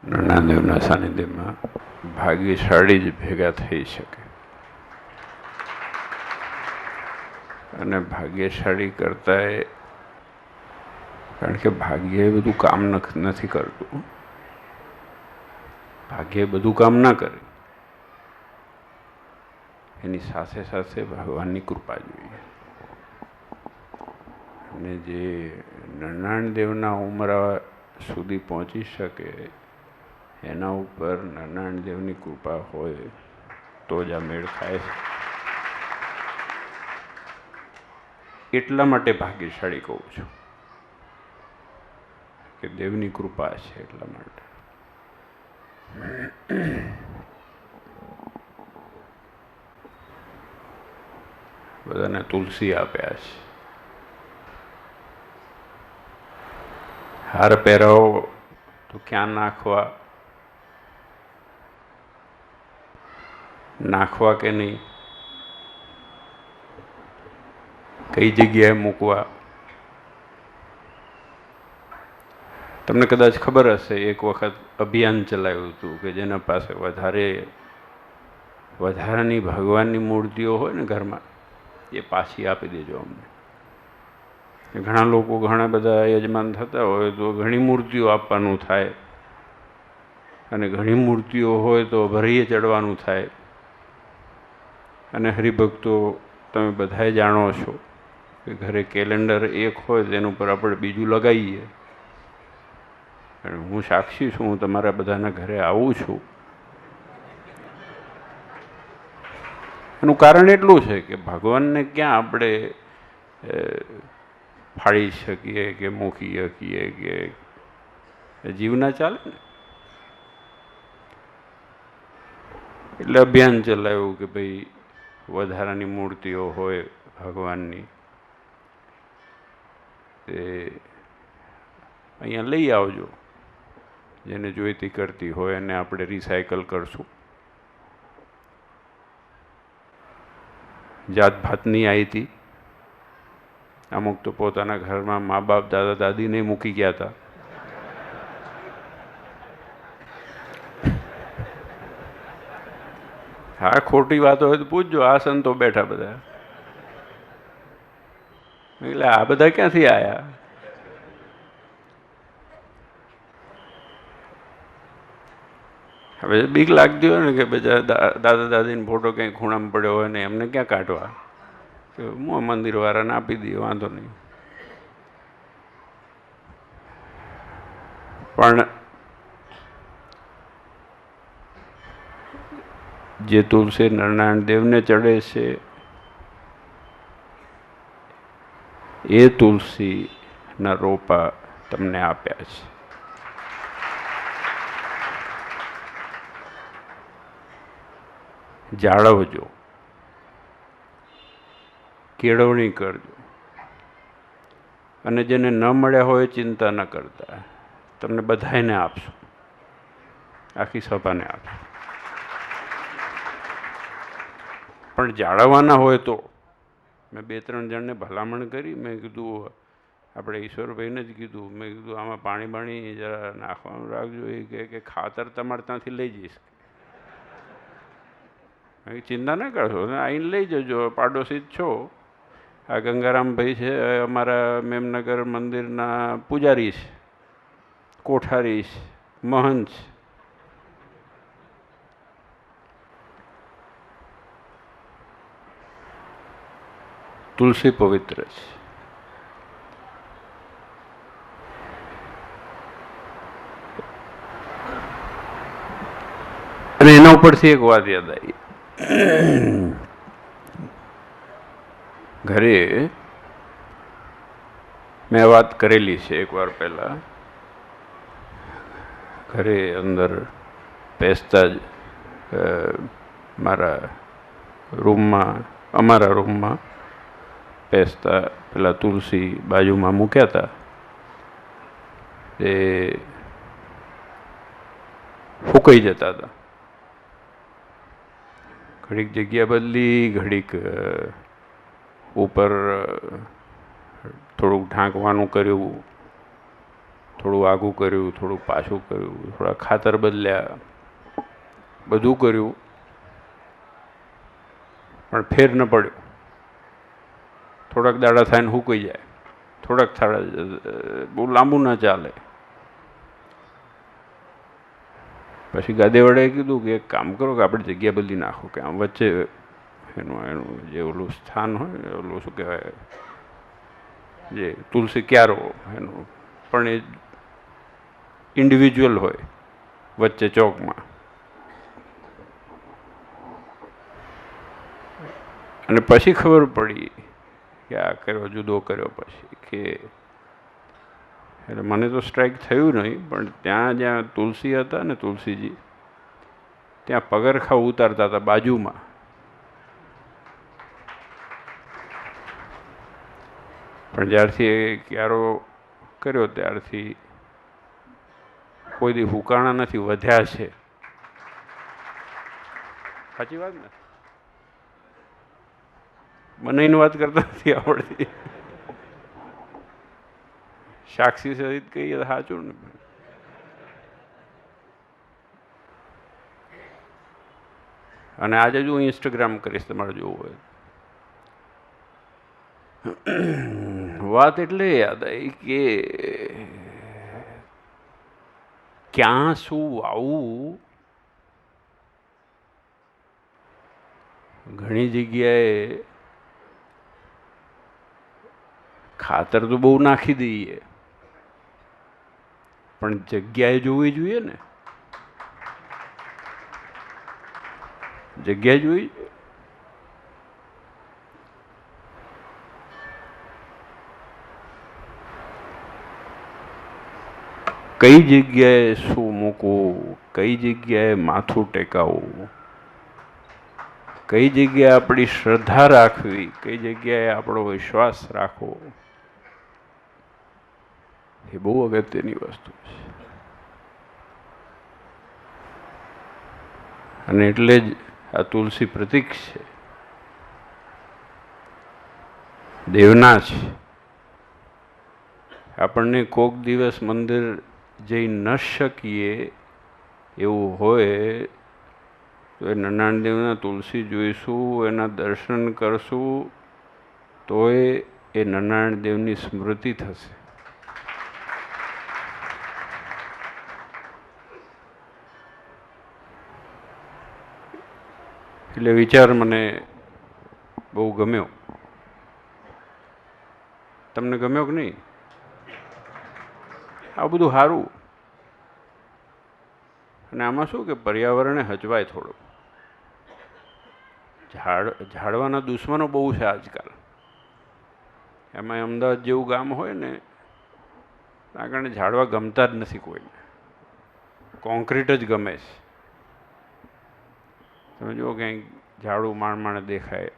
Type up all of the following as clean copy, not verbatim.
નરનાદેવના સાનિધ્યમાં ભાગ્યશાળી જ ભેગા થઈ શકે. અને ભાગ્યશાળી કરતા કારણ કે ભાગ્ય એ બધું કામ નથી કરતું. ભાગ્ય બધું કામ ના કરે, એની સાથે સાથે ભગવાનની કૃપા જોઈએ. અને જે નરનારાયણ દેવના ઉમરા સુધી પહોંચી શકે એના ઉપર નરનારાયણ દેવની કૃપા હોય તો જ આ મેળ થાય છે. એટલા માટે ભાગ્યશાળી કહું છું કે દેવની કૃપા છે એટલા માટે. બધાને તુલસી આપ્યા છે. હાર પહેરાવો તો ક્યાં નાખવા કે નહીં, કઈ જગ્યાએ મૂકવા. તમને કદાચ ખબર હશે, એક વખત અભિયાન ચલાવ્યું હતું કે જેના પાસે વધારાની ભગવાનની મૂર્તિઓ હોય ને ઘરમાં, એ પાછી આપી દેજો અમને. ઘણા લોકો, ઘણા બધા યજમાન થતા હોય તો ઘણી મૂર્તિઓ આપવાનું થાય, અને ઘણી મૂર્તિઓ હોય તો ભરીએ ચડવાનું થાય. અને હરિભક્તો તમે બધાએ જાણો છો કે ઘરે કેલેન્ડર એક હોય તેના ઉપર આપણે બીજું લગાવીએ. અને હું સાક્ષી છું, હું તમારા બધાના ઘરે આવું છું. એનું કારણ એટલું છે કે ભગવાનને ક્યાં આપણે ફાળી શકીએ કે મૂકી શકીએ કે જીવ ના ચાલે ને. એટલે અભિયાન ચલાવ્યું કે ભાઈ વધારાની મૂર્તિઓ હોય ભગવાનની તે અહીંયા લઈ આવજો. જેને જોઈતી કરતી હોય એને આપણે રિસાયકલ કરશું. જાત ભાતની આવી હતી. અમુક તો પોતાના ઘરમાં મા બાપ દાદા દાદીને મૂકી ગયા હતા. હા, ખોટી વાતો હોય તો પૂછજો. આ સંતો બેઠા બધા, એટલે આ બધા ક્યાંથી આયા? હવે બીક લાગતી હોય ને કે બધા દાદા દાદીનો ફોટો ક્યાંય ખૂણામાં પડ્યો હોય ને એમને ક્યાં કાઢવા, કે હું મંદિર વાળાને આપી દઈએ, વાંધો નહીં. પણ જે તુલસી નરનારાયણ દેવને ચડે છે એ તુલસીના રોપા તમને આપ્યા છે. જાળવજો, કેળવણી કરજો. અને જેને ન મળ્યા હોય ચિંતા ન કરતા, તમને બધાને આપશું, આખી સભાને આપશું. પણ જાળવવાના હોય તો મેં 2-3 જણને ભલામણ કરી. મેં કીધું, આપણે ઈશ્વરભાઈને જ કીધું, મેં કીધું આમાં પાણી બાણી જરા નાખવાનું રાખજો. એ કે ખાતર તમારે ત્યાંથી લઈ જઈશ. ચિંતા ના કરશો, આવીને લઈ જજો, પાડોશી જ છો. આ ગંગારામભાઈ છે, અમારા મેમનગર મંદિરના પૂજારી છે, કોઠારી છે, મહંત છે. તુલસી પવિત્ર છે. અને એના ઉપરથી એક વાત યાદ આવી. ઘરે મેં વાત કરેલી છે એકવાર પહેલા. ઘરે અંદર બેસતા જ અમારા રૂમમાં બેસતા પેલા તુલસી બાજુમાં મૂક્યા હતા. એ ફૂંકાઈ જતા હતા. ઘડીક જગ્યા બદલી, ઘડીક ઉપર થોડુંક ઢાંકવાનું કર્યું, થોડું આઘું કર્યું, થોડું પાછું કર્યું, થોડા ખાતર બદલ્યા, બધું કર્યું, પણ ફેર ન પડ્યો. થોડાક દાડા થાય ને સૂકાઈ જાય, થોડાક થાળા બહુ લાંબુ ના ચાલે. પછી ગાદેવાળાએ કીધું કે એક કામ કરો કે આપણે જગ્યા બદલી નાખો, કે આમ વચ્ચે એનું જે ઓલું સ્થાન હોય, ઓલું શું કહેવાય, જે તુલસી ક્યારો એનું પણ એ ઇન્ડિવિજ્યુઅલ હોય વચ્ચે ચોકમાં. અને પછી ખબર પડી કે આ કર્યો જુદો કર્યો પછી કે એટલે મને તો સ્ટ્રાઇક થયું નહીં, પણ ત્યાં જ્યાં તુલસી હતા ને તુલસીજી, ત્યાં પગરખા ઉતારતા હતા બાજુમાં. પણ જ્યારથી એ ક્યારો કર્યો ત્યારથી કોઈ દી હુકાણા નથી, વધ્યા છે. સાચી વાત ને? મને વાત કરતા નથી આવડતી. સાક્ષી સહિત કહીએ તો સાચું ને. અને આજે જ હું ઇન્સ્ટાગ્રામ કરીશ, તમારે જોવું હોય. વાત એટલે યાદ આવી કે ક્યાં શું વાવવું. ઘણી જગ્યાએ ખાતર તો બહુ નાખી દઈએ, પણ જગ્યાએ જોવી જોઈએ ને. જગ્યા જોઈ. કઈ જગ્યાએ શું મૂકવું, કઈ જગ્યાએ માથું ટેકાવવું, કઈ જગ્યાએ આપણી શ્રદ્ધા રાખવી, કઈ જગ્યાએ આપણો વિશ્વાસ રાખવો, એ બહુ અગત્યની વસ્તુ છે. અને એટલે જ આ તુલસી પ્રતીક છે, દેવના છે. આપણને કોક દિવસ મંદિર જઈ ન શકીએ એવું હોય તો એ નરનારાયણ દેવના તુલસી જોઈશું, એના દર્શન કરશું, તોય એ નરનારાયણ દેવની સ્મૃતિ થશે. એટલે વિચાર મને બહુ ગમ્યો. તમને ગમ્યો કે નહીં? આ બધું સારું. અને આમાં શું કે પર્યાવરણને હચવાય થોડું. ઝાડવાના દુશ્મનો બહુ છે આજકાલ. એમાં અમદાવાદ જેવું ગામ હોય ને, આ કારણે ઝાડવા ગમતા જ નથી કોઈને. કોન્ક્રીટ જ ગમે છે. તમે જુઓ ક્યાંક ઝાડું માણ દેખાય.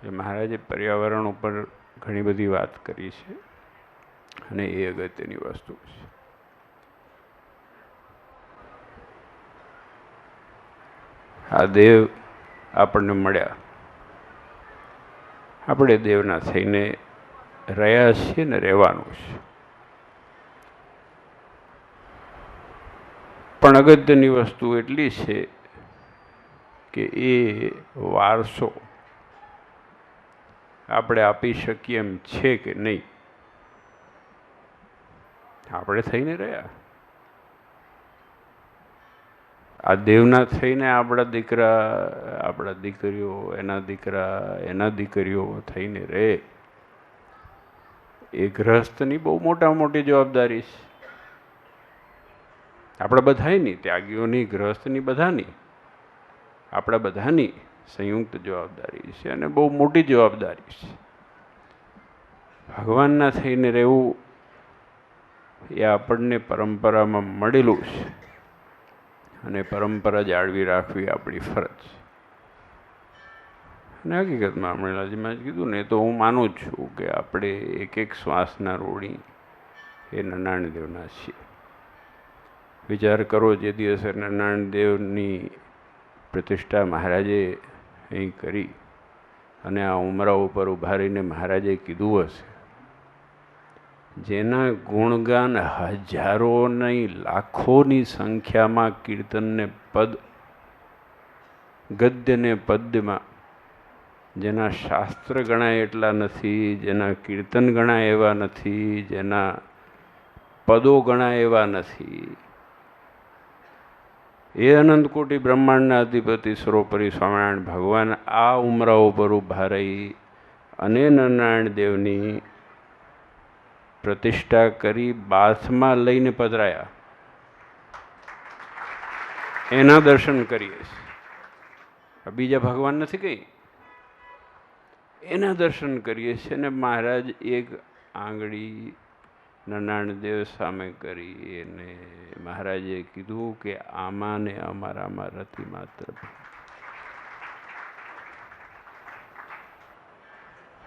એ મહારાજે પર્યાવરણ ઉપર ઘણી બધી વાત કરી છે, અને એ અગત્યની વસ્તુ છે. આ દેવ આપણને મળ્યા, આપણે દેવના થઈને રહ્યા છીએ ને રહેવાનું છે. પણ અગત્યની વસ્તુ એટલી છે કે એ વારસો આપણે આપી શકીએ એમ છે કે નહીં. આપણે થઈને રહ્યા. આ દેવના થઈને આપણા દીકરા, આપણા દીકરીઓ, એના દીકરા, એના દીકરીઓ થઈને રહે. એ ગૃહસ્થની બહુ મોટી જવાબદારી છે. આપણા બધાની, ત્યાગીઓની, ગૃહસ્થની, બધાની, આપણા બધાની સંયુક્ત જવાબદારી છે, અને બહુ મોટી જવાબદારી છે. ભગવાનના થઈને રહેવું એ આપણને પરંપરામાં મળેલું છે, અને પરંપરા જાળવી રાખવી આપણી ફરજ. અને હકીકતમાં અમરેલાજીમાં જ કીધું ને, તો હું માનું છું કે આપણે એક એક શ્વાસના ઋણી એ નરનારાયણ દેવના છીએ. વિચાર કરો, જે દિવસે નરનારાયણ દેવની પ્રતિષ્ઠા મહારાજે અહીં કરી, અને આ ઉમરા ઉપર ઊભા રહીને મહારાજે કીધું હશે જેના ગુણગાન હજારો નહીં લાખોની સંખ્યામાં કીર્તનને પદ ગદ્યને પદ્યમાં, જેના શાસ્ત્ર ગણાય એટલા નથી, જેના કીર્તન ગણાય એવા નથી, જેના પદો ગણાય એવા નથી, એ અનંતકોટી બ્રહ્માંડના અધિપતિ સર્વોપરી સ્વામિનારાયણ ભગવાન આ ઉમરાઓ પર ઉભા રહી અને નારાયણ દેવની પ્રતિષ્ઠા કરી બાથમાં લઈને પધરાયા. એના દર્શન કરીએ છીએ, બીજા ભગવાન નથી કંઈ, એના દર્શન કરીએ છીએ. અને મહારાજ એક આંગળી નારાયણ દેવ સામે કરી અને મહારાજે કીધું કે આમાં ને અમારામાં રતિ માત્ર.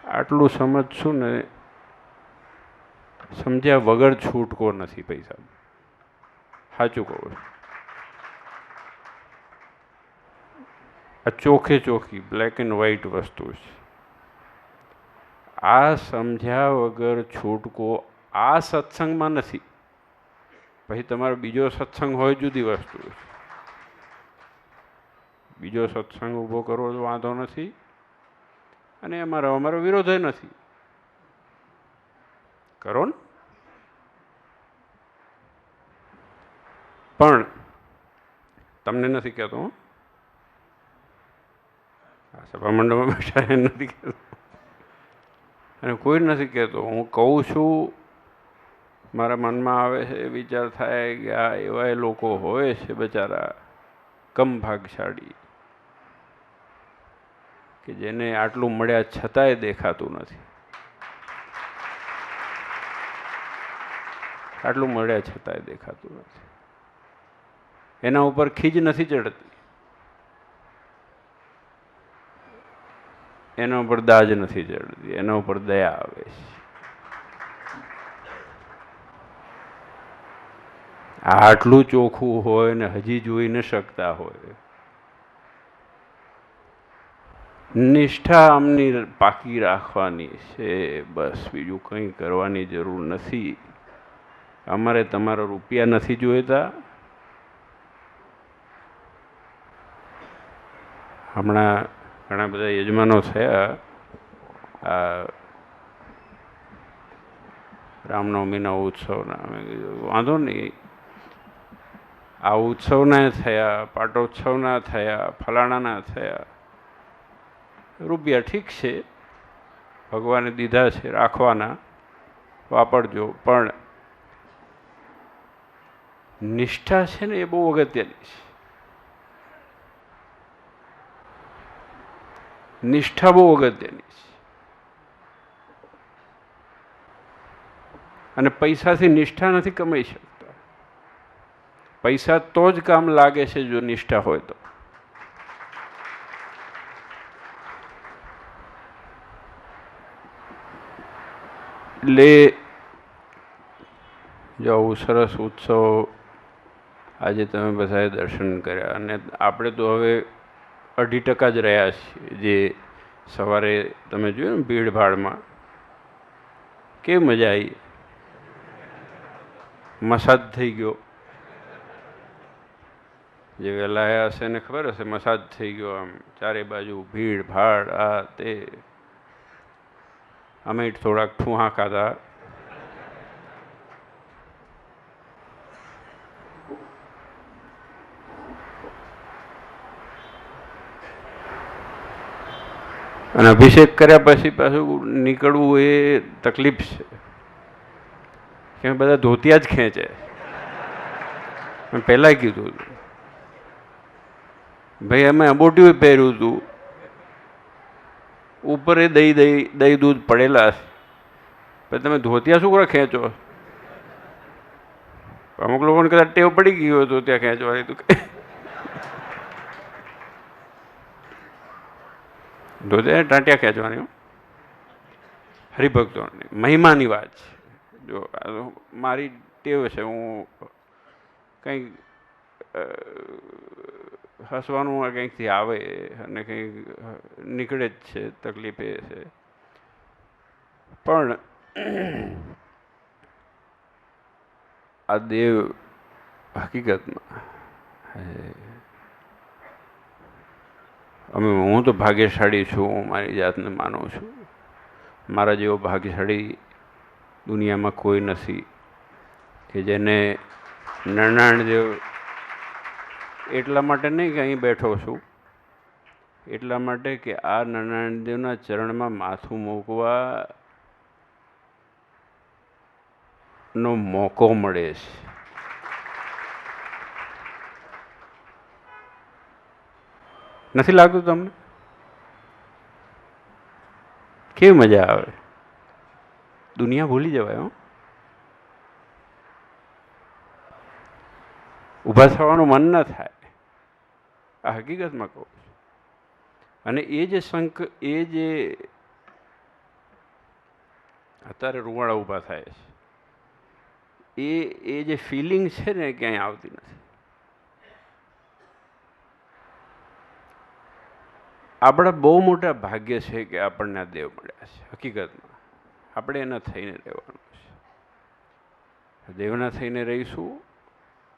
આટલું સમજશું ને, સમજ્યા વગર છૂટકો નથી પૈસા. સાચું કહું. આ ચોખે ચોખી બ્લેક એન્ડ વ્હાઈટ વસ્તુ છે. આ સમજ્યા વગર છૂટકો આ સત્સંગમાં નથી. પછી તમારો બીજો સત્સંગ હોય જુદી વસ્તુ છે. બીજો સત્સંગ ઊભો કરવો તો વાંધો નથી, અને અમારો વિરોધ નથી. કરો ને, પણ તમને નથી કહેતો, આ સભા મંડળમાં બેઠા એ નથી કહેતો, અને કોઈ નથી કહેતો. હું કહું છું, મારા મનમાં આવે છે, વિચાર થાય કે આ એવા લોકો હોય છે બચારા કમ ભાગશાળી, કે જેને આટલું મળ્યા છતાંય દેખાતું નથી. આટલું મળ્યા છતાંય દેખાતું નથી. એના ઉપર ખીજ નથી ચડતી, એના ઉપર દાજ નથી ચડતી, એના ઉપર દયા આવે છે. આટલું ચોખ્ખું હોય ને હજી જોઈ ન શકતા હોય. નિષ્ઠા આમની પાકી રાખવાની છે, બસ બીજું કંઈ કરવાની જરૂર નથી. અમારે તમારા રૂપિયા નથી જોઈતા. હમણાં ઘણા બધા યજમાનો થયા આ રામનવમીના ઉત્સવના. અમે કીધું વાંધો નહીં, આ ઉત્સવના થયા, પાટોત્સવના થયા, ફલાણાના થયા, રૂપિયા ઠીક છે, ભગવાને દીધા છે, રાખવાના, વાપરજો. પણ નિષ્ઠા છે ને, એ બહુ અગત્યની છે. નિષ્ઠા બહુ અગત્યની છે. અને પૈસાથી નિષ્ઠા નથી કમાઈ શકતા. પૈસા તો જ કામ લાગે છે જો નિષ્ઠા હોય તો. એટલે જો આવું સરસ ઉત્સવ આજે તમે બધાએ દર્શન કર્યા, અને આપણે તો હવે 2% જ રહ્યા છીએ. જે સવારે તમે જોયું ને ભીડભાડમાં કેવી મજા આવી, મસાજ થઈ ગયો. જે વહેલા આવ્યા હશે એને ખબર હશે, મસાજ થઈ ગયો. આમ ચારે બાજુ ભીડ ભાડ, આ તે. અમે થોડાક ઠુહા ખાધા. અને અભિષેક કર્યા પછી પાછું નીકળવું એ તકલીફ છે, કે બધા ધોતિયા જ ખેંચે. મેં પહેલાં કીધું હતું, ભાઈ અમે અંબોટિયું પહેર્યું હતું, ઉપર એ દહીં દૂધ પડેલા છે, પછી તમે ધોતિયા શું કરે ખેંચો? અમુક લોકોને કદાચ ટેવ પડી ગઈ હોય તો ત્યાં ખેંચવાની. તો ધોતિયા ટાંટિયા ખેંચવાની હરિભક્તોની મહિમાની વાત છે. જો મારી ટેવ છે, હું કંઈક હસવાનું કંઈકથી આવે અને કંઈક નીકળે જ છે, તકલીફ એ છે. પણ આ દેવ હકીકતમાં હું તો ભાગ્યશાળી છું, હું મારી જાતને માનું છું. મારા જેવો ભાગ્યશાળી દુનિયામાં કોઈ નથી કે જેને નરનાણદેવ, એટલા માટે નહીં કે અહીં બેઠો છું, એટલા માટે કે આ નરનાણદેવના ચરણમાં માથું મૂકવા નો મોકો મળે છે. નથી લાગતું તમને? કેવી મજા આવે, દુનિયા ભૂલી જવાય. ઊભા થવાનું મન ન થાય, આ હકીકતમાં કહું છું. અને એ જે એ જે અત્યારે રૂવાડા ઊભા થાય છે, એ જે ફિલિંગ છે ને ક્યાંય આવતી નથી. આપણા બહુ મોટા ભાગ્ય છે કે આપણને આ દેવ મળ્યા છે. હકીકતમાં આપણે એના થઈને રહેવાનું છે. દેવના થઈને રહીશું,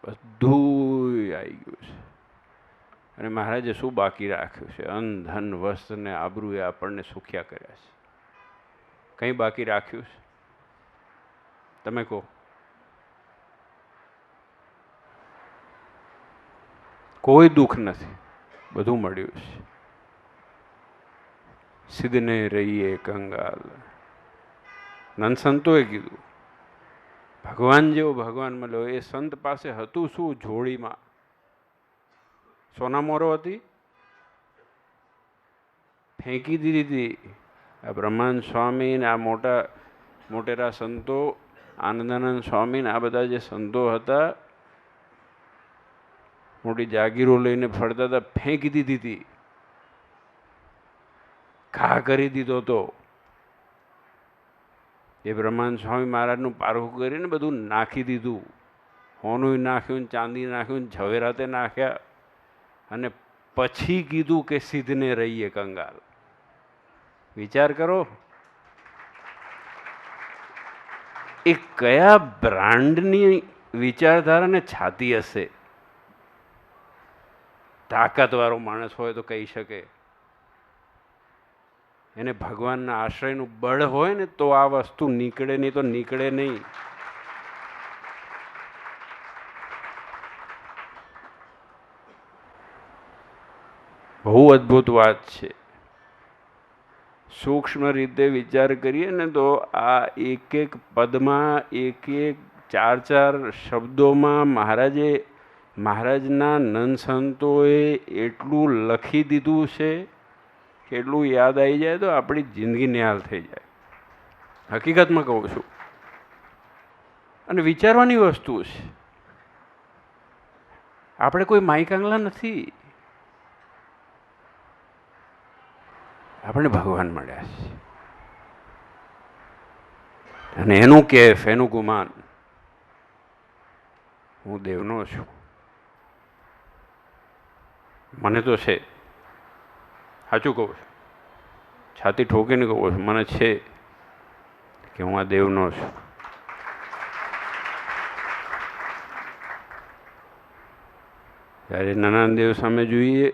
બધું આવી ગયું છે. અને મહારાજે શું બાકી રાખ્યું છે? અન્ન, ધન, વસ્ત્ર ને આબરૂ એ આપણને સુખ્યા કર્યા છે. કંઈ બાકી રાખ્યું છે? તમે કહો. કોઈ દુઃખ નથી, બધું મળ્યું છે. સિદ્ધને રહીએ કંગાલ. નંદ સંતોએ કીધું ભગવાન જેવો ભગવાન મળ્યો. એ સંત પાસે હતું શું? જોડીમાં સોના મોરો હતી, ફેંકી દીધી હતી. આ બ્રહ્માનંદ સ્વામી ને આ મોટેરા સંતો, આનંદાનંદ સ્વામી ને આ બધા જે સંતો હતા, મોટી જાગીરો લઈને ફરતા હતા, ફેંકી દીધી હતી, ઘા કરી દીધો હતો. એ બ્રહ્માનંદ સ્વામી મહારાજનું પારખું કરીને બધું નાખી દીધું. હોનું નાખ્યું, ચાંદી નાખ્યું, ઝવેરાતે નાખ્યા, અને પછી કીધું કે સિદ્ધને રહીએ કંગાલ. વિચાર કરો, એ કયા બ્રાન્ડની વિચારધારાને છાતી હશે? તાકાતવાળો માણસ હોય તો કહી શકે. એને ભગવાનના આશ્રયનું બળ હોય ને તો આ વસ્તુ નીકળે, નહીં તો નીકળે નહીં. બહુ અદ્ભુત વાત છે. સૂક્ષ્મ રીતે વિચાર કરીએ ને તો આ એક એક પદમાં, એક એક ચાર ચાર શબ્દોમાં મહારાજના નંદ સંતોએ એટલું લખી દીધું છે કે એટલું યાદ આવી જાય તો આપણી જિંદગી નિહાલ થઈ જાય. હકીકતમાં કહું છું. અને વિચારવાની વસ્તુ છે. આપણે કોઈ માઈકાંગલા નથી, આપણે ભગવાન મળ્યા છે. અને એનું કેફ, એનું ગુમાન, હું દેવનો છું. મને તો છે, સાચું કહું છું, છાતી ઠોકીને કહું છું, મને છે કે હું આ દેવનો છું. ત્યારે નરનાણદેવ સામે જોઈએ.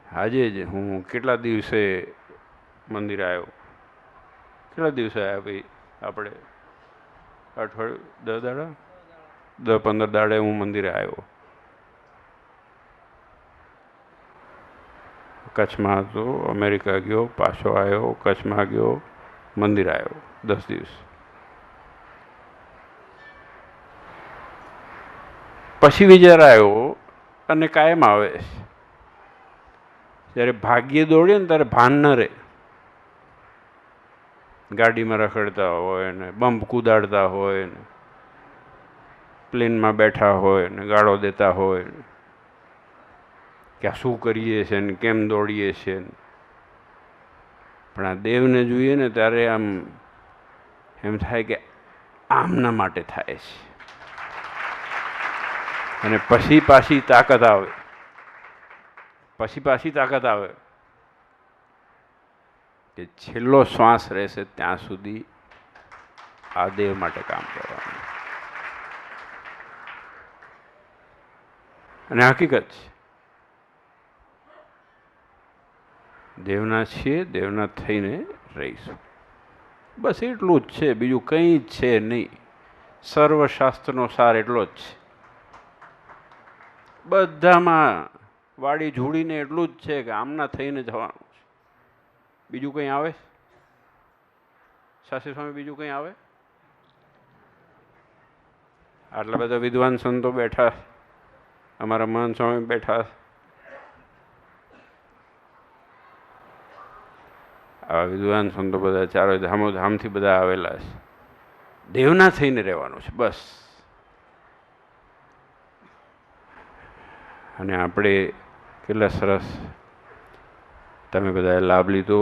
આજે જ હું કેટલા દિવસે મંદિર આવ્યો, કેટલા દિવસે આવ્યા ભાઈ? આપણે અઠવાડિયું, 10 દાડા, 10-15 દાડે હું મંદિરે આવ્યો. કચ્છમાં હતો, અમેરિકા ગયો, પાછો આવ્યો, કચ્છમાં ગયો, મંદિર આવ્યો 10 દિવસ. પછી વિચાર આવ્યો, અને કાયમ આવે છે, જ્યારે ભાગ્ય દોડીએ ને ત્યારે ભાન ન રહે. ગાડીમાં રખડતા હોય ને, બમ્પ કુદાડતા હોય ને, પ્લેનમાં બેઠા હોય ને, ગાળો દેતા હોય ને, કે આ શું કરીએ છીએ ને કેમ દોડીએ છીએ. પણ આ દેવને જોઈએ ને ત્યારે આમ એમ થાય કે આમના માટે થાય છે. અને પછી પાછી તાકાત આવે, કે છેલ્લો શ્વાસ રહેશે ત્યાં સુધી આ દેવ માટે કામ કરવાનું. અને હકીકત છે. દેવના છીએ, દેવના થઈને રહીશું. બસ એટલું જ છે, બીજું કંઈ જ છે નહીં. સર્વશાસ્ત્રનો સાર એટલો જ છે. બધામાં વાડી જોડીને એટલું જ છે કે આમના થઈને જવાનું છે. બીજું કંઈ આવે? શાસ્ત્રી સ્વામી, બીજું કંઈ આવે? આટલા બધા વિદ્વાન સંતો બેઠા, અમારા મહંત સ્વામી બેઠા, આવા વિદ્વાન સંતો બધા ચારો ધામોધામથી બધા આવેલા છે. દેવના થઈને રહેવાનું છે બસ. અને આપણે કેટલા સરસ તમે બધાએ લાભ લીધો,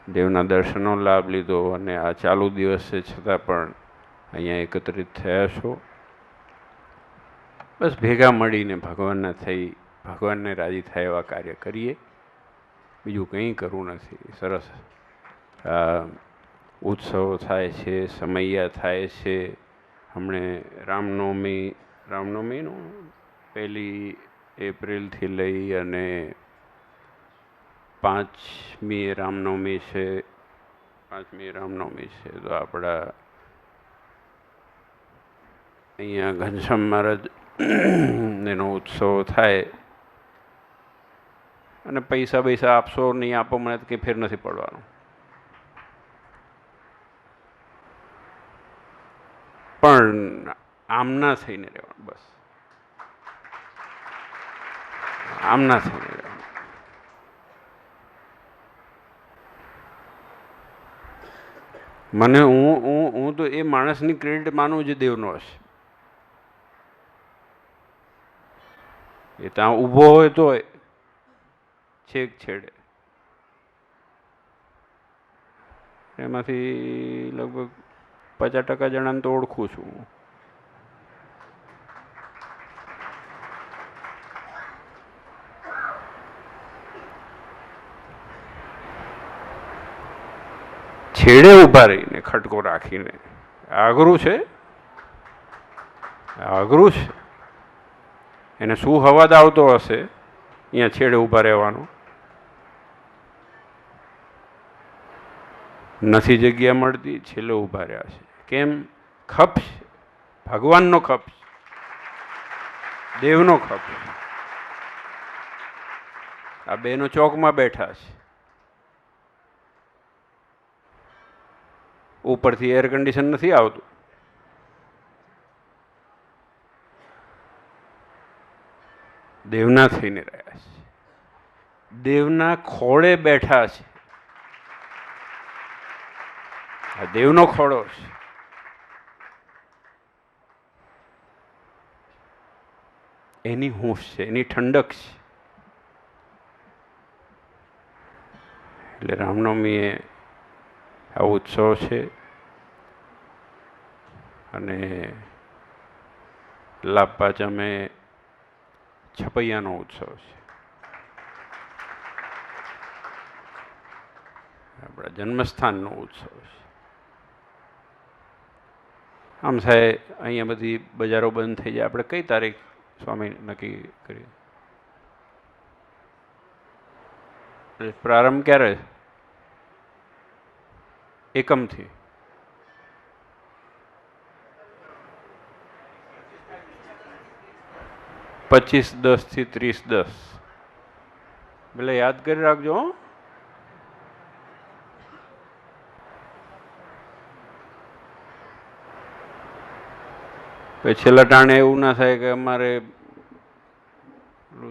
દેવના દર્શનનો લાભ લીધો, અને આ ચાલુ દિવસે છતાં પણ અહીંયા એકત્રિત થયા છો. બસ ભેગા મળીને ભગવાનના થઈ, ભગવાનને રાજી થાય એવા કાર્ય કરીએ. બીજું કંઈ કરવું નથી. સરસ ઉત્સવો થાય છે, સમૈયા થાય છે. હમણે રામનવમીનું 1 એપ્રિલથી લઈ અને 5મી રામનવમી છે. 5મી રામનવમી છે તો આપણા અહીંયા ઘનશ્યામ મહારાજ એનો ઉત્સવ થાય. અને પૈસા આપશો નહીં આપો, મને કંઈ ફેર નથી પડવાનો. પણ આમના થઈને રહેવાનું બસ. આમના થઈને રહેવાનું. મને હું તો એ માણસની ક્રેડિટ માનું જે દેવનો હશે. એ ત્યાં ઊભો હોય તોય છેક છેડે એમાંથી લગભગ 50% જણાને તો ઓળખું છું. છેડે ઊભા રહીને ખટકો રાખીને અઘરું છે, અઘરું છે. એને શું હવાદ આવતો હશે અહીંયા છેડે ઊભા રહેવાનો. નથી જગ્યા મળતી, છેલ્લે ઊભા રહ્યા છે. કેમ? ખપ છે, ભગવાનનો ખપ છે, દેવનો ખપ છે. આ બેનો ચોકમાં બેઠા છે. ઉપરથી એર કન્ડિશન નથી આવતું. દેવના થઈને રહ્યા છે, દેવના ખોળે બેઠા છે. આ દેવનો ખોળો છે. એની હૂંફ છે, એની ઠંડક છે. એટલે રામનવમી એ આ ઉત્સવ છે. અને લાભ પાંચમે છપૈયાનો ઉત્સવ છે. આપણા જન્મસ્થાનનો ઉત્સવ છે. આમ સાહેબ અહીંયા બધી બજારો બંધ થઈ જાય. આપણે કઈ તારીખ સ્વામી નક્કી કરીએ? પ્રારંભ ક્યારે? એકમથી. $25-10 થી 30-10. એટલે યાદ કરી રાખજો. પછી છેલ્લા ટાણે એવું ના થાય કે અમારે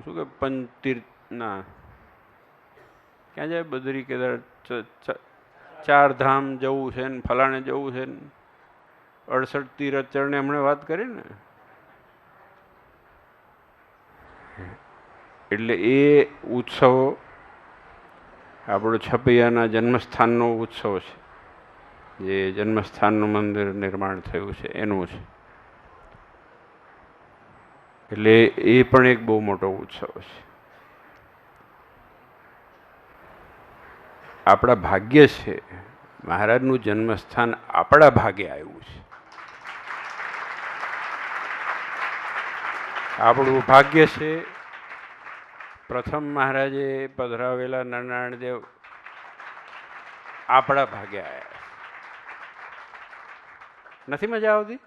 શું કે પંચતીર્થના ક્યાં જાય, બદરી કેદાર 4 ધામ જવું છે ને ફલાણે જવું છે ને 68 તીરથ ચરણે હમણાં વાત કરી ને. એટલે એ ઉત્સવ આપણો છપૈયાના જન્મસ્થાનનો ઉત્સવ છે. જે જન્મસ્થાનનું મંદિર નિર્માણ થયું છે એનું છે. એટલે એ પણ એક બહુ મોટો ઉત્સવ છે. આપણા ભાગ્ય છે, મહારાજનું જન્મસ્થાન આપણા ભાગે આવ્યું છે. આપણું ભાગ્ય છે પ્રથમ મહારાજે પધરાવેલા નરનારાયણ દેવ આપણા ભાગે આવ્યા. નથી મજા આવતી?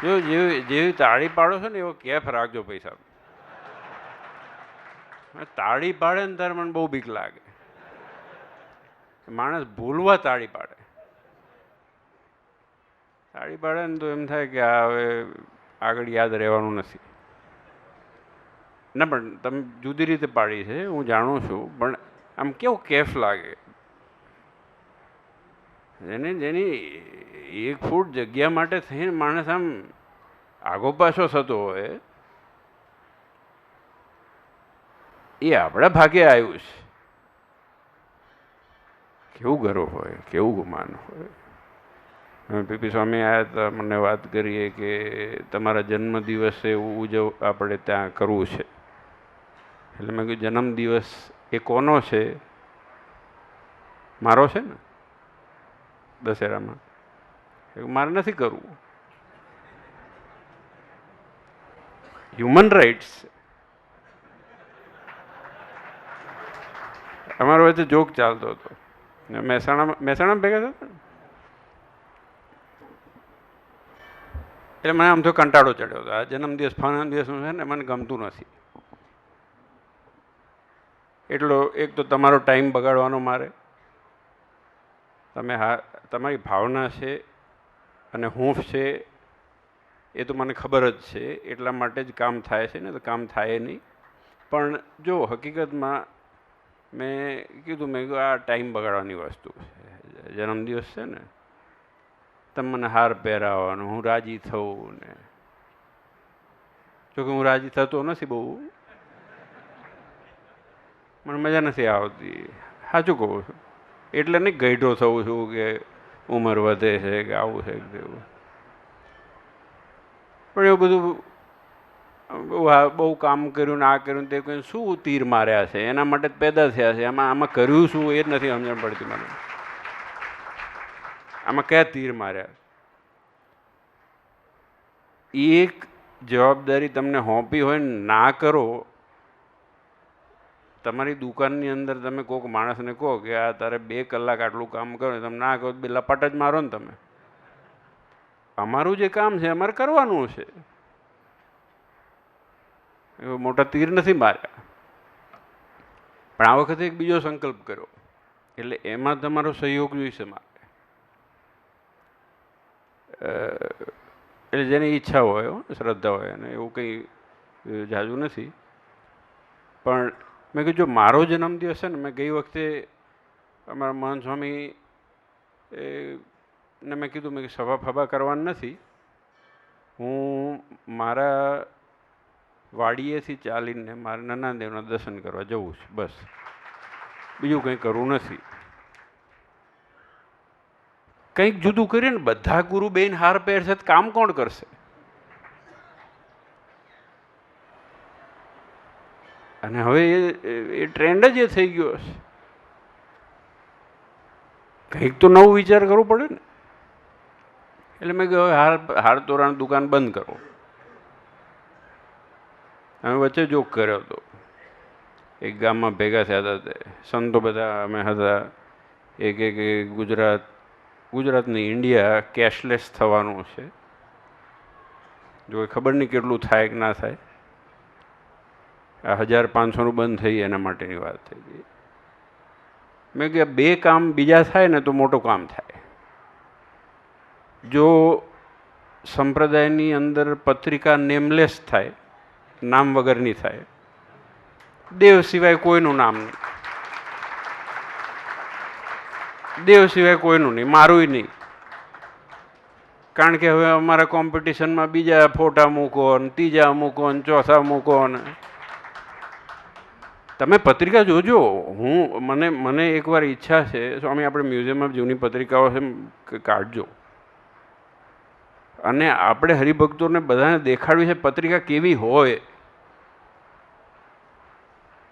જો જેવી તાળી પાડો છો ને એવો કેફ રાખજો પૈસા. તાળી પાડે ને ત્યારે મને બહુ બીક લાગે. માણસ ભૂલવા તાળી પાડે. તાળી પાડે ને તો એમ થાય કે આ હવે આગળ યાદ રહેવાનું નથી. ના પણ તમે જુદી રીતે પાડી છે હું જાણું છું, પણ આમ કેવું કેફ લાગે. જેની 1 ફૂટ જગ્યા માટે થઈને માણસ આમ આગો પાછો થતો હોય એ આપણા ભાગે આવ્યું છે. કેવું ગર્વ હોય, કેવું ગુમાન હોય. પીપી સ્વામી આવ્યા હતા, મને વાત કરીએ કે તમારા જન્મદિવસે આપણે ત્યાં કરવું છે. એટલે મેં કહ્યું જન્મદિવસ એ કોનો છે? મારો છે ને દશેરામાં. મારે નથી કરવું. Human rights. અમારો વચ્ચે જોક ચાલતો હતો. મહેસાણા ભેગા થતા એટલે મને આમ તો કંટાળો ચડ્યો હતો. આ જન્મદિવસ દિવસનું છે ને મને ગમતું નથી. એટલો એક તો તમારો ટાઈમ બગાડવાનો મારે. તમારી ભાવના છે અને હૂંફ છે એ તો મને ખબર જ છે, એટલા માટે જ કામ થાય છે ને તો કામ થાય નહીં. પણ જો હકીકતમાં મેં કીધું આ ટાઈમ બગાડવાની વસ્તુ છે. જન્મદિવસ છે ને તમે મને હાર પહેરાવવાનો, હું રાજી થવું ને. જોકે હું રાજી થતો નથી બહુ, મને મજા નથી આવતી, સાચું કહું છું. એટલે નહીં ગઈઢો થવું છું કે ઉંમર વધે છે કે આવું છે કે તેવું. પણ એવું બધું બહુ કામ કર્યું ને આ કર્યું તે કર્યું, શું તીર માર્યા છે? એના માટે જ પેદા થયા છે. આમાં કર્યું શું એ જ નથી સમજણ પડતી મને. આમાં કયા તીર માર્યા? એક જવાબદારી તમને સોંપી હોય ને ના કરો. તમારી દુકાનની અંદર તમે કોઈક માણસને કહો કે આ તારે 2 કલાક આટલું કામ કરો, તમે ના કહો બે લપાટ જ મારો ને તમે. અમારું જે કામ છે અમારે કરવાનું છે. એવો મોટા તીર નથી માર્યા. પણ આ વખતે એક બીજો સંકલ્પ કર્યો, એટલે એમાં તમારો સહયોગ જોઈશે મારે. એટલે જેની ઈચ્છા હોય, શ્રદ્ધા હોય, અને એવું કંઈ જાજુ નથી. પણ મેં કીધું જો મારો જન્મદિવસ છે ને, મેં ગઈ વખતે અમારા મહંત સ્વામી ને મેં કીધું મેં સભા ફભા કરવાની નથી, હું મારા વાડીએથી ચાલીને મારે નરનારાયણ દેવના દર્શન કરવા જવું છે, બસ. બીજું કંઈ કરવું નથી. કંઈક જુદું કરીએ ને. બધા ગુરુ બેન હાર પહેરશે તો કામ કોણ કરશે? અને હવે એ ટ્રેન્ડ જ એ થઈ ગયો છે. કંઈક તો નવું વિચાર કરવો પડે ને. એટલે મેં કહ્યું હાર તોરણ દુકાન બંધ કરો. અમે વચ્ચે જોક કર્યો હતો. એક ગામમાં ભેગા થયા હતા, તે સંતો બધા અમે હતા. એક ગુજરાતની ઇન્ડિયા કેશલેસ થવાનું છે. જો ખબર નહીં કેટલું થાય કે ના થાય. આ 1500નું બંધ થઈ એના માટેની વાત થઈ ગઈ. મેં કહ્યું 2 કામ બીજા થાય ને તો મોટું કામ થાય. જો સંપ્રદાયની અંદર પત્રિકા નેમલેસ થાય, નામ વગરની થાય, દેવ સિવાય કોઈનું નામ નહીં, દેવ સિવાય કોઈનું નહીં, મારું નહીં. કારણ કે હવે અમારા કોમ્પિટિશનમાં બીજા ફોટા મૂકો ને, ત્રીજા મૂકો ને, ચોથા મૂકો ને. તમે પત્રિકા જોજો. મને એકવાર ઈચ્છા છે, સ્વામી આપણે મ્યુઝિયમમાં જૂની પત્રિકાઓ છે કાઢજો, અને આપણે હરિભક્તોને બધાને દેખાડવી છે પત્રિકા કેવી હોય,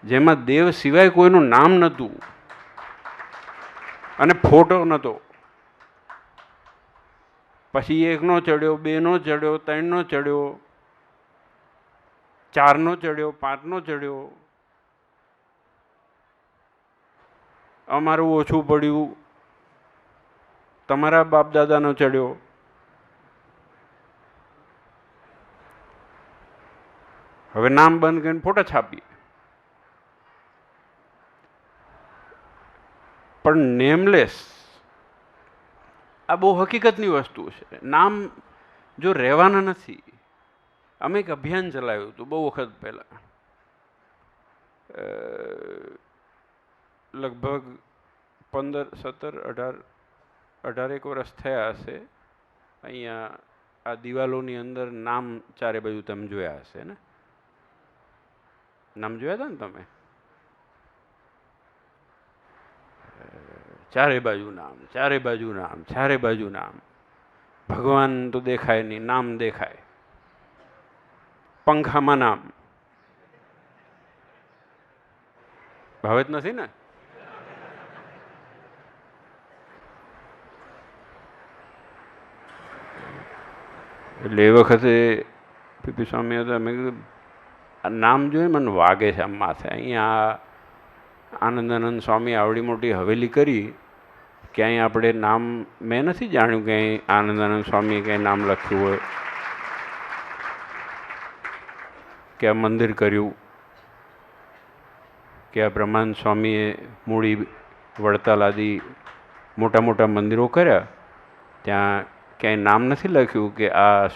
જેમાં દેવ સિવાય કોઈનું નામ નહોતું અને ફોટો નહોતો. પછી 1નો ચડ્યો, 2નો ચડ્યો, 3નો ચડ્યો, 4નો ચડ્યો, 5નો ચડ્યો. અમારું ઓછું પડ્યું, તમારા બાપ દાદાનો ચડ્યો. હવે નામ બંધ કરીને ફોટા છાપીએ. પણ નેમલેસ આ બહુ હકીકતની વસ્તુ છે. નામ જો રહેવાના નથી. અમે એક અભિયાન ચલાવ્યું હતું બહુ વખત પહેલાં, લગભગ 15, 17, 18 વર્ષ થયા હશે. અહીંયા આ દિવાલોની અંદર નામ ચારે બાજુ તમે જોયા હશે ને? નામ જોયા હતા ને તમે? ચારે બાજુ નામ, ચારે બાજુ નામ, ચારે બાજુ નામ. ભગવાન તો દેખાય નહીં, નામ દેખાય. પંખામાં નામ. ભાવે જ નથી ને? એટલે એ વખતે પીપી સ્વામી હતા. મેં કીધું આ નામ જોઈએ મને વાગે છે આમ માથે. અહીંયા આનંદાનંદ સ્વામી આવડી મોટી હવેલી કરી, ક્યાંય આપણે નામ મેં નથી જાણ્યું ક્યાંય આનંદાનંદ સ્વામીએ ક્યાંય નામ લખ્યું હોય કે આ મંદિર કર્યું કે આ બ્રહ્માનંદ સ્વામીએ મૂળી વડતાલ આદિ મોટા મોટા મંદિરો કર્યા, ત્યાં ક્યાંય નામ નથી લખ્યું કે આ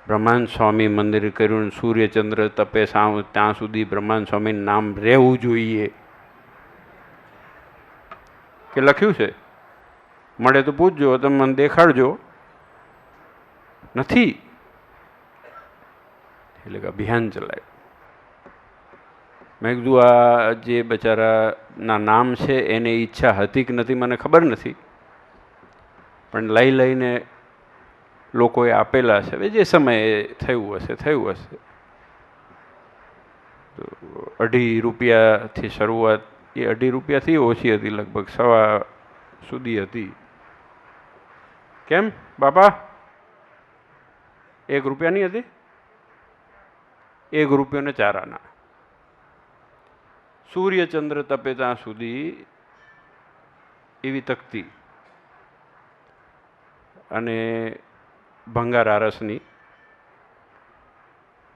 બ્રહ્માનંદ સ્વામી મંદિર કર્યું, સૂર્યચંદ્ર તપે સાવ ત્યાં સુધી બ્રહ્માનંદ સ્વામીનું નામ રહેવું જોઈએ કે લખ્યું છે? મળે તો પૂછજો, તમે મને દેખાડજો. નથી. એટલે કે અભિયાન ચલાવ્યું. મેં કીધું આ જે બચારાના નામ છે એને ઈચ્છા હતી કે નથી મને ખબર નથી, પણ લઈ લઈને લોકોએ આપેલા છે. હવે જે સમયે થયું હશે થયું હશે. ₹2.5 શરૂઆત, એ ₹2.5 ઓછી હતી, લગભગ ₹1.25 સુધી હતી. કેમ બાપા? ₹1 હતી? ₹1 ને 4 આના. સૂર્યચંદ્ર તપે ત્યાં સુધી એવી તકતી અને ભંગાર આરસની.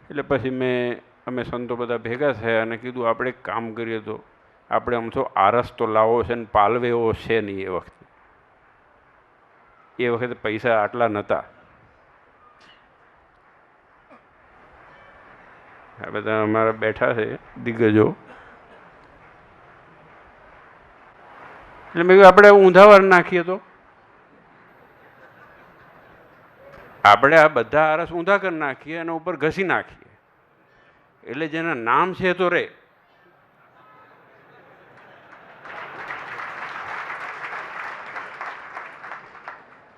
એટલે પછી અમે સંતો બધા ભેગા થયા અને કીધું આપણે એક કામ કરીએ તો આપણે આમ તો આરસ તો લાવો છે ને પાલવે એવો છે નહીં. એ વખતે પૈસા આટલા નહોતા. આ બધા અમારા બેઠા છે દિગ્ગજો. એટલે મેં કીધું આપણે ઊંધાવાર નાખીએ તો આપણે આ બધા આરસ ઊંધા કરી નાખીએ અને ઉપર ઘસી નાખીએ, એટલે જેના નામ છે તો રે.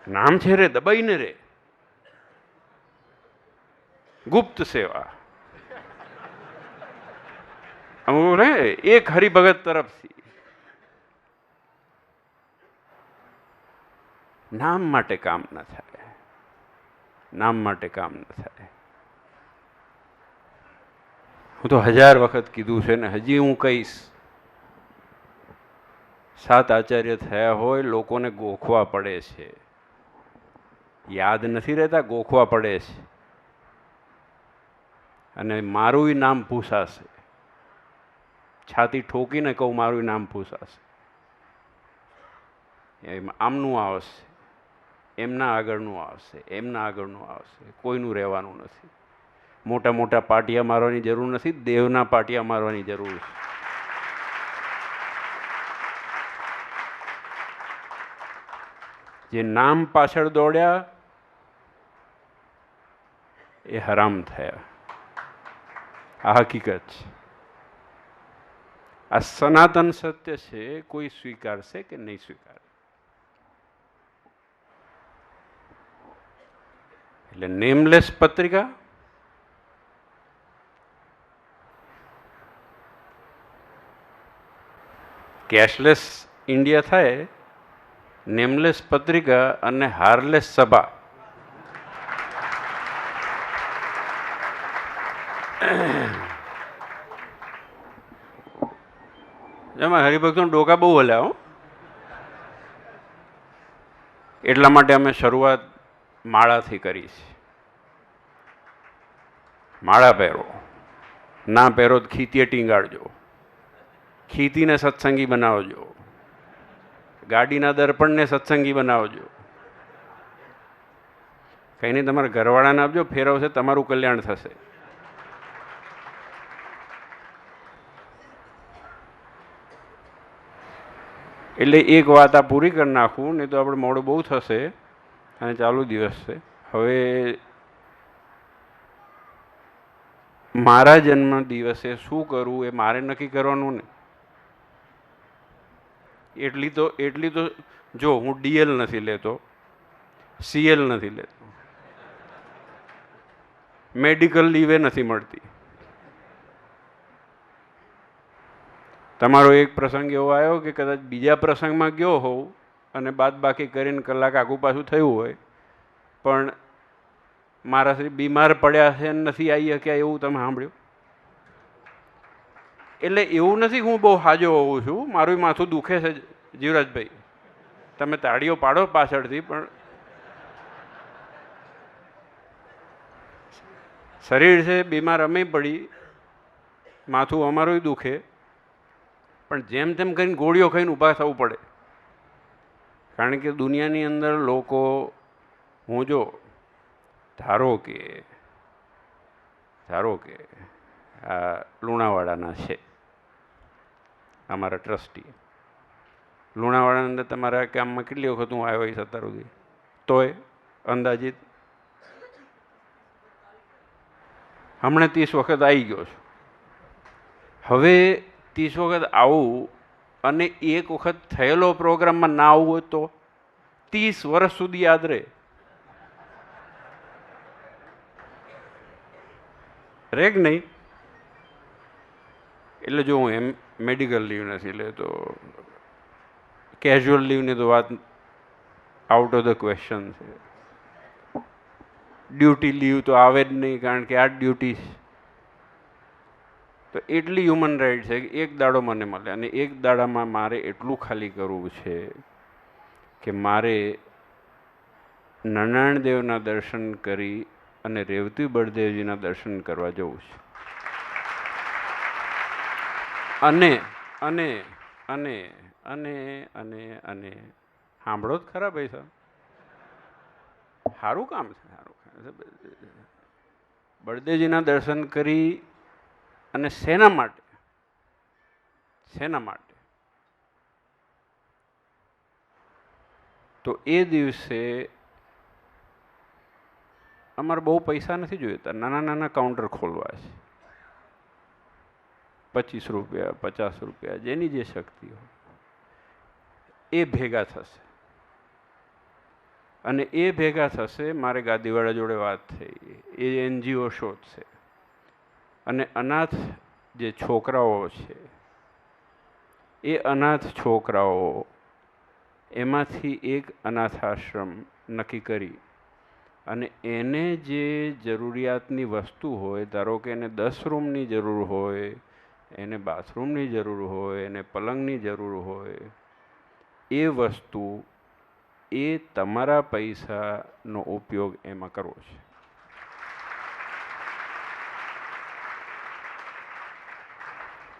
નામ છે રે, દબાઈને રે. ગુપ્ત સેવા અમુક રે એક હરિભગત તરફથી. નામ માટે કામ ન થાય, નામ માટે કામ ન થાય. હું તો 1000 વખત કીધું છે ને હજી હું કહીશ. 7 આચાર્ય થયા હોય, લોકોને ગોખવા પડે છે. યાદ નથી રહેતા, ગોખવા પડે છે. અને મારું નામ પૂછાશે. છાતી ઠોકીને કહું મારું નામ પૂછાશે. આમનું આવશે, એમના આગળનું આવશે, એમના આગળનું આવશે. કોઈનું રહેવાનું નથી. મોટા મોટા પાટિયા મારવાની જરૂર નથી, દેવના પાટિયા મારવાની જરૂર છે. જે નામ પાછળ દોડ્યા એ હરામ થયા. આ હકીકત છે. આ સનાતન સત્ય છે. કોઈ સ્વીકારશે કે નહીં સ્વીકારે? એટલે નેમલેસ પત્રિકા કેશલેસ ઇન્ડિયા થાય, નેમલેસ પત્રિકા અને હારલેસ સભા એમાં હરિભક્તોના ડોકા બહુ હલ્યા હો. એટલા માટે અમે શરૂઆત માળાથી કરી છે. માળા પહેરો, ના પહેરો તો ખીતીએ ટીંગાડજો, ખીતીને સત્સંગી બનાવજો, ગાડીના દર્પણને સત્સંગી બનાવજો. કંઈ નહીં, તમારા ઘરવાળાને આપજો, ફેરવશે, તમારું કલ્યાણ થશે. એટલે એક વાત આ પૂરી કરી નાખું, નહીં તો આપણે મોડું બહુ થશે અને ચાલુ દિવસ છે. હવે મારા જન્મ દિવસે શું કરવું એ મારે નક્કી કરવાનું ને. એટલી તો જો હું ડીએલ નથી લેતો, સીએલ નથી લેતો, મેડિકલ લીવે નથી મળતી. તમારો એક પ્રસંગ એવો આવ્યો કે કદાચ બીજા પ્રસંગમાં ગયો હોઉં અને બાદ બાકી કરીને કલાક આગું પાછું થયું હોય, પણ મારા શ્રી બીમાર પડ્યા છે નથી આવી શક્યા એવું તમે સાંભળ્યું? એટલે એવું નથી હું બહુ હાજો હોઉં છું, મારું માથું દુખે છે જીવરાજભાઈ, તમે તાળીઓ પાડો પાછળથી, પણ શરીર છે બીમાર અમે પડી, માથું અમારું દુખે, પણ જેમ તેમ કરીને ગોળીઓ ખાઈને ઊભા થવું પડે. કારણ કે દુનિયાની અંદર લોકો, હું જો ધારો કે આ લુણાવાડાના છે અમારા ટ્રસ્ટી, લુણાવાડાની અંદર તમારા કામમાં કેટલી વખત હું આવ્યો હોઈશ અત્યાર સુધી? તોય અંદાજિત હમણાં 30 વખત આવી ગયો છું. હવે 30 વખત આવું અને એક વખત થયેલો પ્રોગ્રામમાં ના આવવું હોય તો 30 વર્ષ સુધી યાદ રહે કે નહીં? એટલે જો હું એમ મેડિકલ લીવ નથી લેતો, કેઝ્યુઅલ લીવની તો વાત આઉટ ઓફ ધ ક્વેશ્ચન છે. ડ્યુટી લીવ તો આવે જ નહીં, કારણ કે આ ડ્યુટી છે. તો એટલી હ્યુમન રાઇટ છે કે એક દાડો મને મળે અને એક દાડામાં મારે એટલું ખાલી કરવું છે કે મારે નારાયણ દેવના દર્શન કરી અને રેવતી બળદેવજીના દર્શન કરવા જવું છે. અને અને અને અને અને અને સાંભળો જ ખરા ભાઈ સાહેબ, સારું કામ છે, સારું કામ છે. બળદેવજીના દર્શન કરી અને શેના માટે? તો એ દિવસે અમારે બહુ પૈસા નથી જોઈતા, નાના નાના કાઉન્ટર ખોલવા છે. 25 રૂપિયા, 50 રૂપિયા, જેની જે શક્તિ હોય એ ભેગા થશે. અને એ ભેગા થશે, મારે ગાદીવાળા જોડે વાત થઈ, એ NGO શોધશે અને અનાથ જે છોકરાઓ છે એ અનાથ છોકરાઓ એમાંથી એક અનાથ આશ્રમ નક્કી કરી અને એને જે જરૂરિયાતની વસ્તુ હોય, ધારો કે એને 10 રૂમની જરૂર હોય, એને બાથરૂમની જરૂર હોય, એને પલંગની જરૂર હોય, એ વસ્તુ એ તમારા પૈસાનો ઉપયોગ એમાં કરવો છે.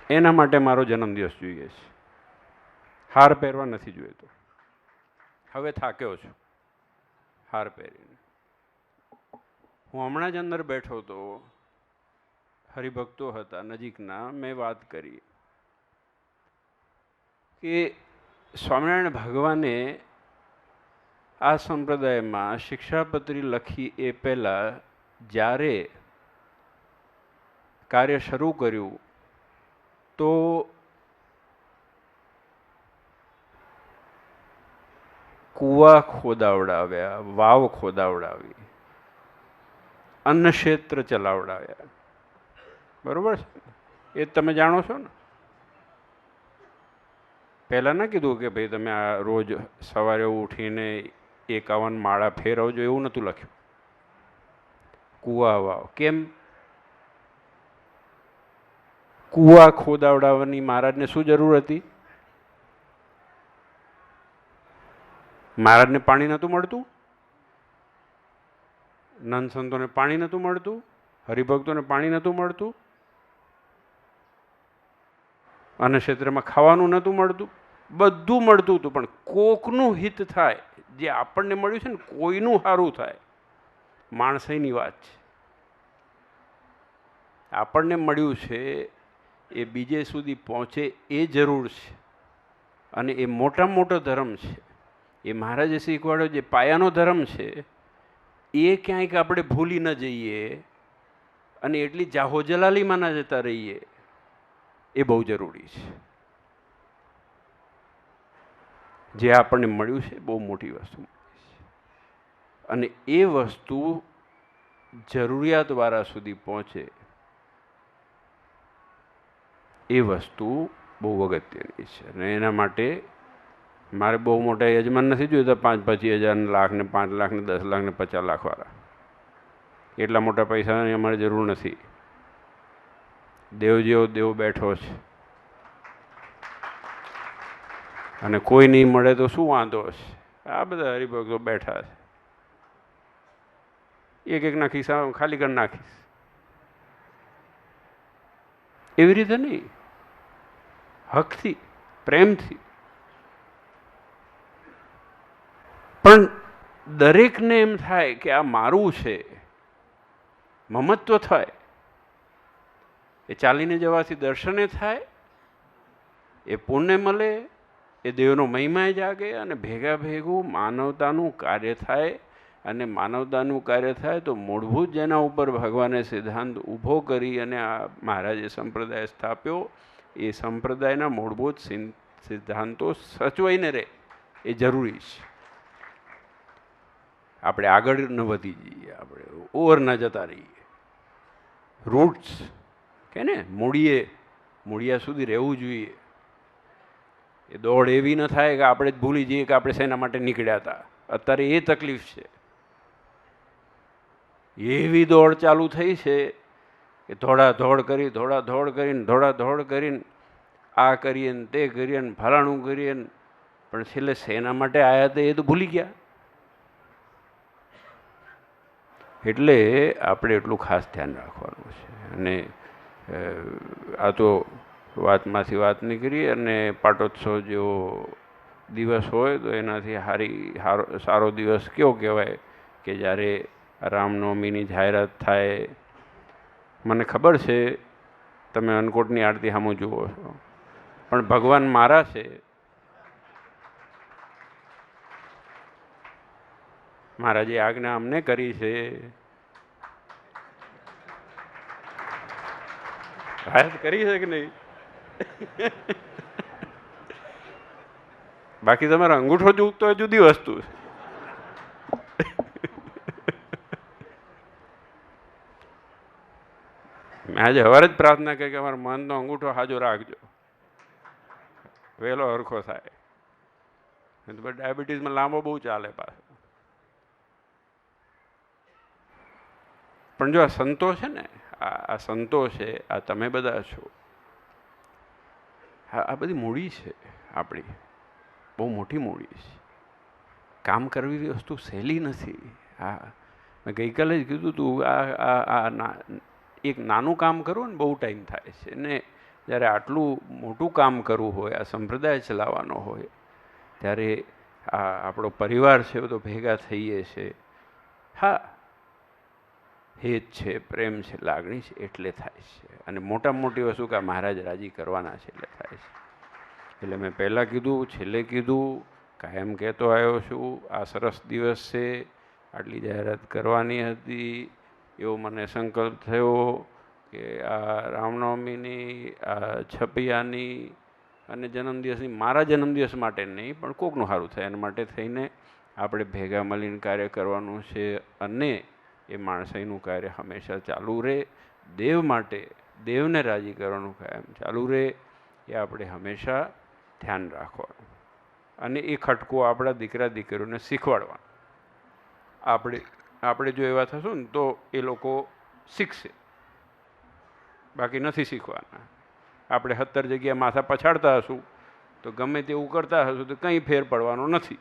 એના માટે મારો જન્મદિવસ જોઈએ છે. હાર પહેરવા નથી જોઈતો. હવે થાક્યો છું હાર પહેરીને. હું હમણાં જ અંદર બેઠો હતો, હરિભક્તો હતા નજીકના, મેં વાત કરી કે સ્વામિનારાયણ ભગવાને આ સંપ્રદાયમાં શિક્ષાપત્રી લખી એ પહેલાં જ્યારે કાર્ય શરૂ કર્યું તો કૂવા ખોદાવડાવ્યા, વાવ ખોદાવડાવી, અન્ન ક્ષેત્ર ચલાવડાવ્યા. બરોબર છે? એ તમે જાણો છો ને. પહેલાં ના કીધું કે ભાઈ તમે આ રોજ સવારે ઉઠીને 51 માળા ફેરવજો, એવું નહોતું લખ્યું. કૂવા વાવ કેમ? કૂવા ખોદાવડાવવાની મહારાજને શું જરૂર હતી? મહારાજને પાણી નહોતું મળતું, નંદ સંતોને પાણી નહોતું મળતું, હરિભક્તોને પાણી નહોતું મળતું, અને ક્ષેત્રમાં ખાવાનું નહોતું મળતું, બધું મળતું હતું. પણ કોકનું હિત થાય, જે આપણને મળ્યું છે ને, કોઈનું સારું થાય, માણસાઈની વાત છે. આપણને મળ્યું છે એ બીજે સુધી પહોંચે એ જરૂર છે, અને એ મોટામાં મોટો ધર્મ છે. એ મહારાજે શીખવાડ્યો જે પાયાનો ધર્મ છે એ ક્યાંક આપણે ભૂલી ન જઈએ અને એટલી જાહોજલાલીમાં ના જતા રહીએ, એ બહુ જરૂરી છે. જે આપણને મળ્યું છે બહુ મોટી વસ્તુ મળી છે, અને એ વસ્તુ જરૂરિયાતવાળા સુધી પહોંચે એ વસ્તુ બહુ અગત્યની છે. અને એના માટે મારે બહુ મોટા યજમાન નથી જોઈતા 5-25 હજાર લાખ ને 5 લાખ ને 10 લાખ ને 50 લાખ વાળા. એટલા મોટા પૈસાની અમારે જરૂર નથી. દેવ જેવો દેવ બેઠો છે, અને કોઈ નહીં મળે તો શું વાંધો છે? આ બધા હરિભક્તો બેઠા છે, એક એકના ખિસ્સા ખાલી કરી નાખીશ. એવી રીતે નહીં, હકથી, પ્રેમથી. પણ દરેકને એમ થાય કે આ મારું છે, મમત્વ થાય. એ ચાલીને જવાથી દર્શને થાય, એ પુણ્ય મળે, એ દેવનો મહિમા જાગે, અને ભેગા ભેગું માનવતાનું કાર્ય થાય. અને માનવતાનું કાર્ય થાય તો મૂળભૂત જેના ઉપર ભગવાને સિદ્ધાંત ઊભો કરી અને આ મહારાજે સંપ્રદાય સ્થાપ્યો, એ સંપ્રદાયના મૂળભૂત સિદ્ધાંતો સચવાઈને રહે એ જરૂરી છે. આપણે આગળ ન વધી જઈએ, આપણે ઓવર ના જતા રહીએ. રૂટ્સ કે ને, મૂળિયા સુધી રહેવું જોઈએ. એ દોડ એવી ન થાય કે આપણે જ ભૂલી જઈએ કે આપણે શેના માટે નીકળ્યા હતા. અત્યારે એ તકલીફ છે. એવી દોડ ચાલુ થઈ છે કે ધોળાધોડ કરીને આ કરીએ ને તે કરીએ ને ફલાણું કરીએ ને, પણ છેલ્લે શેના માટે આવ્યા હતા એ તો ભૂલી ગયા. એટલે આપણે એટલું ખાસ ધ્યાન રાખવાનું છે. અને આ તો વાતમાંથી વાત નીકળી, અને પાટોત્સવ જેવો દિવસ હોય તો એનાથી સારો દિવસ કયો કહેવાય કે જ્યારે રામનવમીની જાહેરાત થાય. મને ખબર છે તમે અન્નકોટની આરતી સામું જુઓ છો, પણ ભગવાન મારા છે, મારા જે આજ્ઞા અમને કરી છે, રાયત કરી છે કે નહીં? બાકી તમારો અંગૂઠો ચૂકતો હોય જુદી વસ્તુ છે. મેં આજે સવારે જ પ્રાર્થના કરી કે અમારા મનનો અંગૂઠો હાજો રાખજો, વહેલો હરખો થાય. ડાયાબિટીસમાં લાંબો બહુ ચાલે પાછો. પણ જો આ સંતો છે ને, આ સંતો છે, આ તમે બધા છો, આ બધી મૂડી છે આપણી, બહુ મોટી મૂડી છે. કામ કરવી વસ્તુ સહેલી નથી. મેં ગઈકાલે જ કીધું તું, આ એક નાનું કામ કરવું ને બહુ ટાઈમ થાય છે, ને જ્યારે આટલું મોટું કામ કરવું હોય, આ સંપ્રદાય ચલાવવાનો હોય, ત્યારે આ આપણો પરિવાર છે બધો ભેગા થઈએ છે. હા, હેત છે, પ્રેમ છે, લાગણી છે, એટલે થાય છે. અને મોટામાં મોટી વસ્તુ કે મહારાજ રાજી કરવાના છે એટલે થાય છે. એટલે મેં પહેલાં કીધું, છેલ્લે કીધું, કાયમ કહેતો આવ્યો છું, આ સરસ દિવસ છે, આટલી જાહેરાત કરવાની હતી. એવો મને સંકલ્પ થયો કે આ રામનવમીની, આ છપૈયાની અને જન્મદિવસની, મારા જન્મદિવસ માટે નહીં પણ કોકનું સારું થાય એના માટે થઈને આપણે ભેગા મળીને કાર્ય કરવાનું છે. અને એ માણસાઈનું કાર્ય હંમેશા ચાલુ રહે. દેવ માટે, દેવને રાજી કરવાનું કાયમ ચાલુ રહે, એ આપણે હંમેશા ધ્યાન રાખવાનું. અને એ ખટકો આપણા દીકરા દીકરીઓને શીખવાડવાનો. આપણે જો એવા થશું ને તો એ લોકો શીખશે, બાકી નથી શીખવાના. આપણે 17 જગ્યાએ માથા પછાડતા હશું તો ગમે તેવું કરતા હશું તો કંઈ ફેર પડવાનો નથી.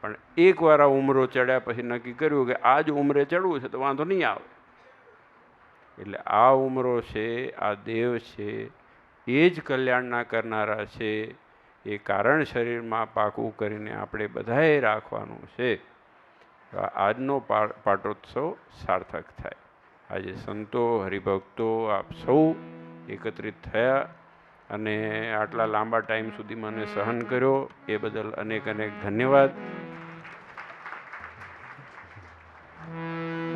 પણ એકવાર આ ઉમરો ચડ્યા પછી નક્કી કર્યું કે આ જ ઉમરે ચડવું છે તો વાંધો નહીં આવે. એટલે આ ઉમરો છે, આ દેવ છે, એ જ કલ્યાણના કરનારા છે. એ કારણ શરીરમાં પાકું કરીને આપણે બધાએ રાખવાનું છે. આજનો પાટોત્સવ સાર્થક થાય. આજે સંતો, હરિભક્તો, આપ સૌ એકત્રિત થયા અને આટલા લાંબા ટાઈમ સુધી મને સહન કર્યો એ બદલ અનેક અનેક ધન્યવાદ.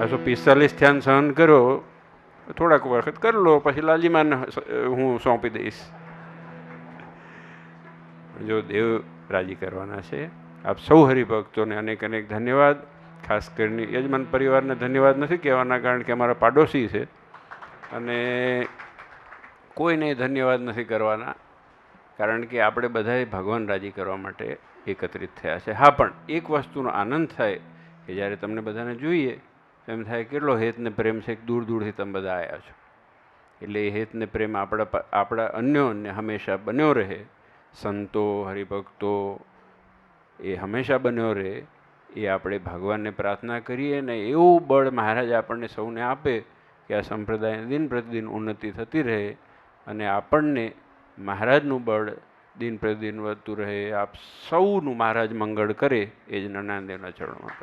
45 ધ્યાન સહન કર્યો, થોડાક વખત કરી લો, પછી લાલીમાને હું સોંપી દઈશ. જો દેવ રાજી કરવાના છે. આપ સૌ હરિભક્તોને અનેક અનેક ધન્યવાદ. ખાસ કરીને યજમાન પરિવારને ધન્યવાદ નથી કહેવાના, કારણ કે અમારા પાડોશી છે અને કોઈને ધન્યવાદ નથી કરવાના, કારણ કે આપણે બધાએ ભગવાન રાજી કરવા માટે એકત્રિત થયા છે. હા, પણ એક વસ્તુનો આનંદ થાય કે જ્યારે તમને બધાને જોઈએ તો એમ થાય કેટલો હેત ને પ્રેમ છે, દૂર દૂરથી તમે બધા આવ્યા છો. એટલે એ હેત ને પ્રેમ આપણા અન્યોને હંમેશા બન્યો રહે. સંતો, હરિભક્તો એ હંમેશા બન્યો રહે એ આપણે ભગવાનને પ્રાર્થના કરીએ ને એવું બળ મહારાજ આપણને સૌને આપે કે આ સંપ્રદાયની દિન પ્રતિદિન ઉન્નતિ થતી રહે અને આપણને મહારાજનું બળ દિન પ્રતિદિન વધતું રહે. આપ સૌનું મહારાજ મંગળ કરે એ જ નરનારાયણ દેવના ચરણોમાં.